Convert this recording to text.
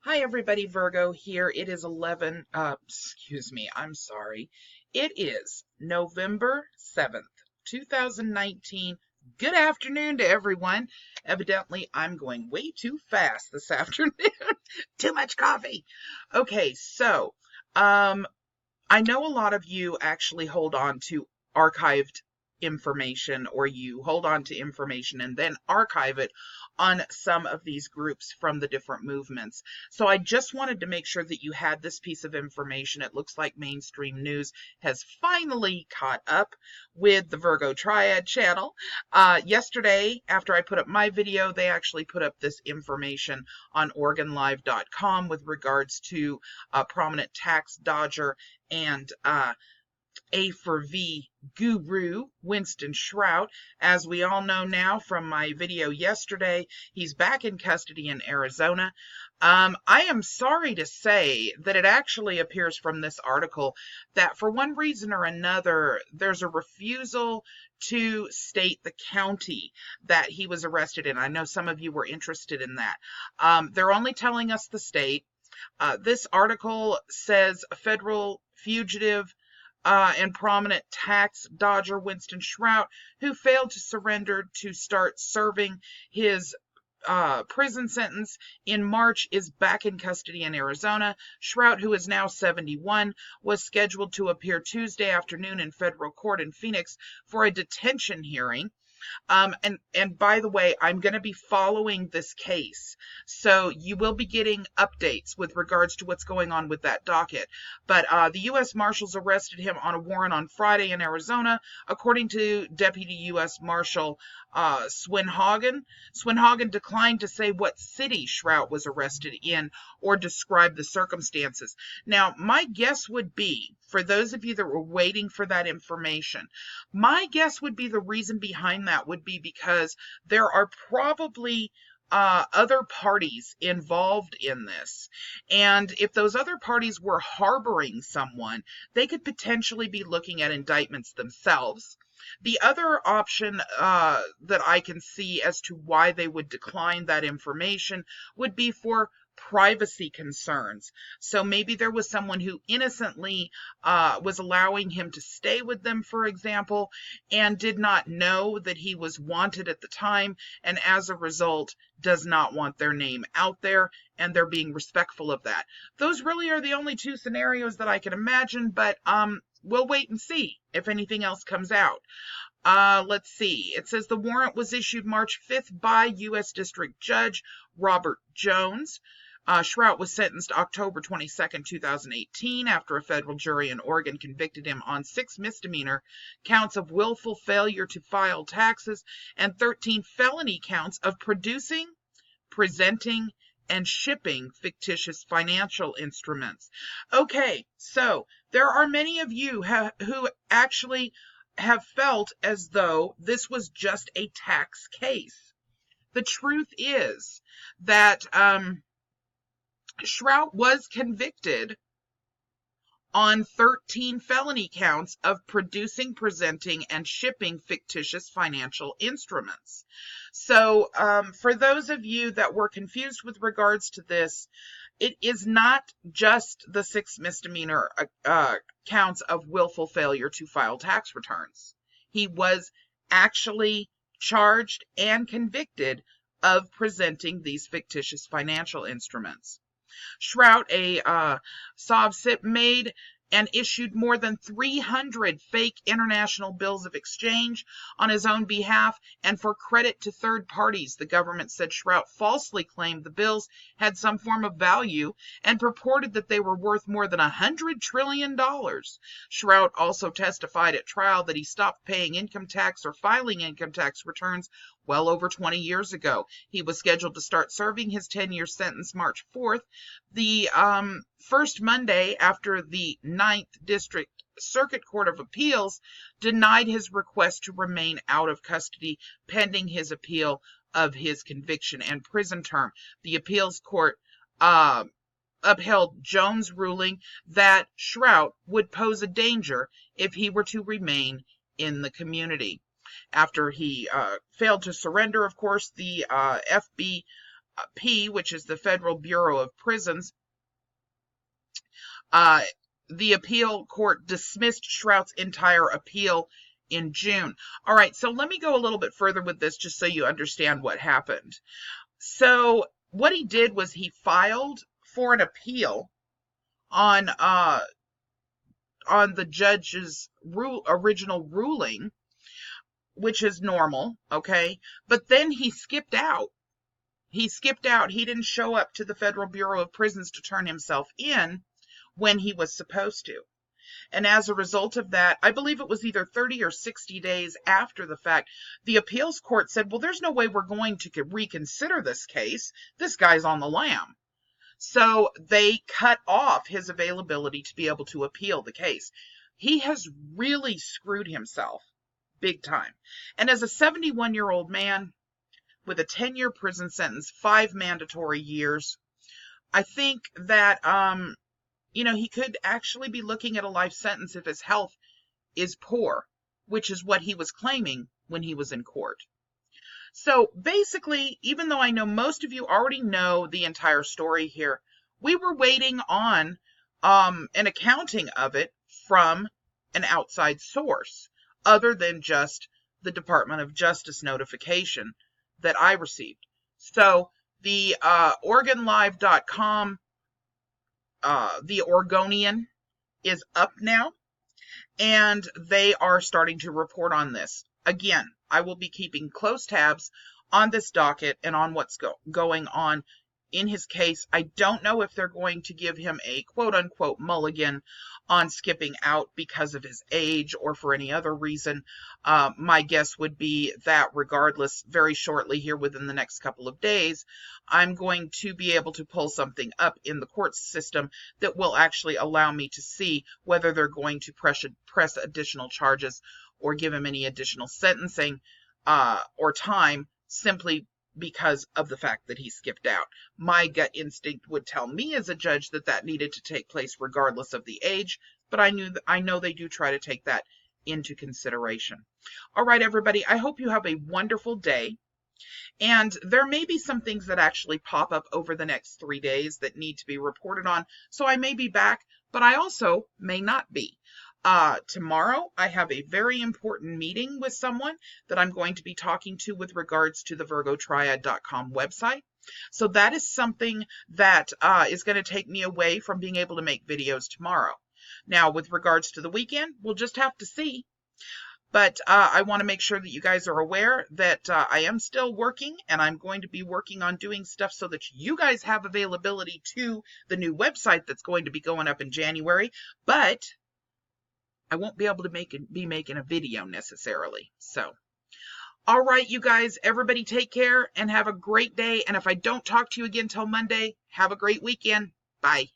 Hi everybody, Virgo here. It is I'm sorry. It is November 7th, 2019. Good afternoon to everyone. Evidently, I'm going way too fast this afternoon. Too much coffee. Okay, so, um, I know a lot of you actually hold on to archived information, or you hold on to information and then archive it on some of these groups from the different movements. So I just wanted to make sure that you had this piece of information. It looks like mainstream news has finally caught up with the Virgo Triad channel. Yesterday, after I put up my video, they actually put up this information on OregonLive.com with regards to a prominent tax dodger and A for V guru, Winston Shrout. As we all know now from my video yesterday, he's back in custody in Arizona. I am sorry to say that it actually appears from this article that for one reason or another, there's a refusal to state the county that he was arrested in. I know some of you were interested in that. They're only telling us the state. This article says a federal fugitive and prominent tax dodger Winston Shrout, who failed to surrender to start serving his prison sentence in March, is back in custody in Arizona. Shrout, who is now 71, was scheduled to appear Tuesday afternoon in federal court in Phoenix for a detention hearing. And by the way, I'm going to be following this case. So you will be getting updates with regards to what's going on with that docket. But the U.S. Marshals arrested him on a warrant on Friday in Arizona, according to Deputy U.S. Marshal Swinhagen. Swinhagen declined to say what city Shrout was arrested in or describe the circumstances. Now, my guess would be, for those of you that were waiting for that information, my guess would be the reason behind that would be because there are probably other parties involved in this. And if those other parties were harboring someone, they could potentially be looking at indictments themselves. The other option that I can see as to why they would decline that information would be for privacy concerns. So maybe there was someone who innocently was allowing him to stay with them, for example, and did not know that he was wanted at the time, and as a result does not want their name out there, and they're being respectful of that. Those really are the only two scenarios that I can imagine, but we'll wait and see if anything else comes out. Let's see. It says the warrant was issued March 5th by U.S. District Judge Robert Jones. Shrout was sentenced October 22nd, 2018, after a federal jury in Oregon convicted him on 6 misdemeanor counts of willful failure to file taxes and 13 felony counts of producing, presenting, and shipping fictitious financial instruments. Okay, so there are many of you who actually have felt as though this was just a tax case. The truth is that Shrout was convicted on 13 felony counts of producing, presenting, and shipping fictitious financial instruments. So for those of you that were confused with regards to this, it is not just the 6 misdemeanor counts of willful failure to file tax returns. He was actually charged and convicted of presenting these fictitious financial instruments. Shrout, a SOVSIP, made and issued more than 300 fake international bills of exchange on his own behalf and for credit to third parties. The government said Shrout falsely claimed the bills had some form of value and purported that they were worth more than $100 trillion. Shrout also testified at trial that he stopped paying income tax or filing income tax returns well over 20 years ago. He was scheduled to start serving his 10-year sentence March 4th, the first Monday after the 9th District Circuit Court of Appeals denied his request to remain out of custody pending his appeal of his conviction and prison term. The appeals court upheld Jones' ruling that Shrout would pose a danger if he were to remain in the community. After he failed to surrender, of course, the which is the Federal Bureau of Prisons, uh, the appeal court dismissed Shrout's entire appeal in June. All right, so let me go a little bit further with this just so you understand what happened. So what he did was he filed for an appeal on the judge's original ruling, which is normal, okay? But then he skipped out. He didn't show up to the Federal Bureau of Prisons to turn himself in when he was supposed to. And as a result of that, I believe it was either 30 or 60 days after the fact, the appeals court said, well, there's no way we're going to reconsider this case. This guy's on the lam. So they cut off his availability to be able to appeal the case. He has really screwed himself big time. And as a 71-year-old man with a 10-year prison sentence, 5 mandatory years, I think that he could actually be looking at a life sentence if his health is poor, which is what he was claiming when he was in court. So basically, even though I know most of you already know the entire story here, we were waiting on an accounting of it from an outside source, other than just the Department of Justice notification that I received. So the OregonLive.com, the Oregonian, is up now, and they are starting to report on this. Again, I will be keeping close tabs on this docket and on what's going on in his case. I don't know if they're going to give him a quote-unquote mulligan on skipping out because of his age or for any other reason. My guess would be that regardless, very shortly here within the next couple of days, I'm going to be able to pull something up in the court system that will actually allow me to see whether they're going to press additional charges or give him any additional sentencing or time simply because of the fact that he skipped out. My gut instinct would tell me as a judge that that needed to take place regardless of the age, but I know they do try to take that into consideration. All right, everybody, I hope you have a wonderful day. And there may be some things that actually pop up over the next 3 days that need to be reported on. So I may be back, but I also may not be. Tomorrow, I have a very important meeting with someone that I'm going to be talking to with regards to the VirgoTriad.com website. So that is something that is going to take me away from being able to make videos tomorrow. Now, with regards to the weekend, we'll just have to see. But I want to make sure that you guys are aware that I am still working, and I'm going to be working on doing stuff so that you guys have availability to the new website that's going to be going up in January. But I won't be able to be making a video necessarily. So, all right, you guys, everybody take care and have a great day. And if I don't talk to you again till Monday, have a great weekend. Bye.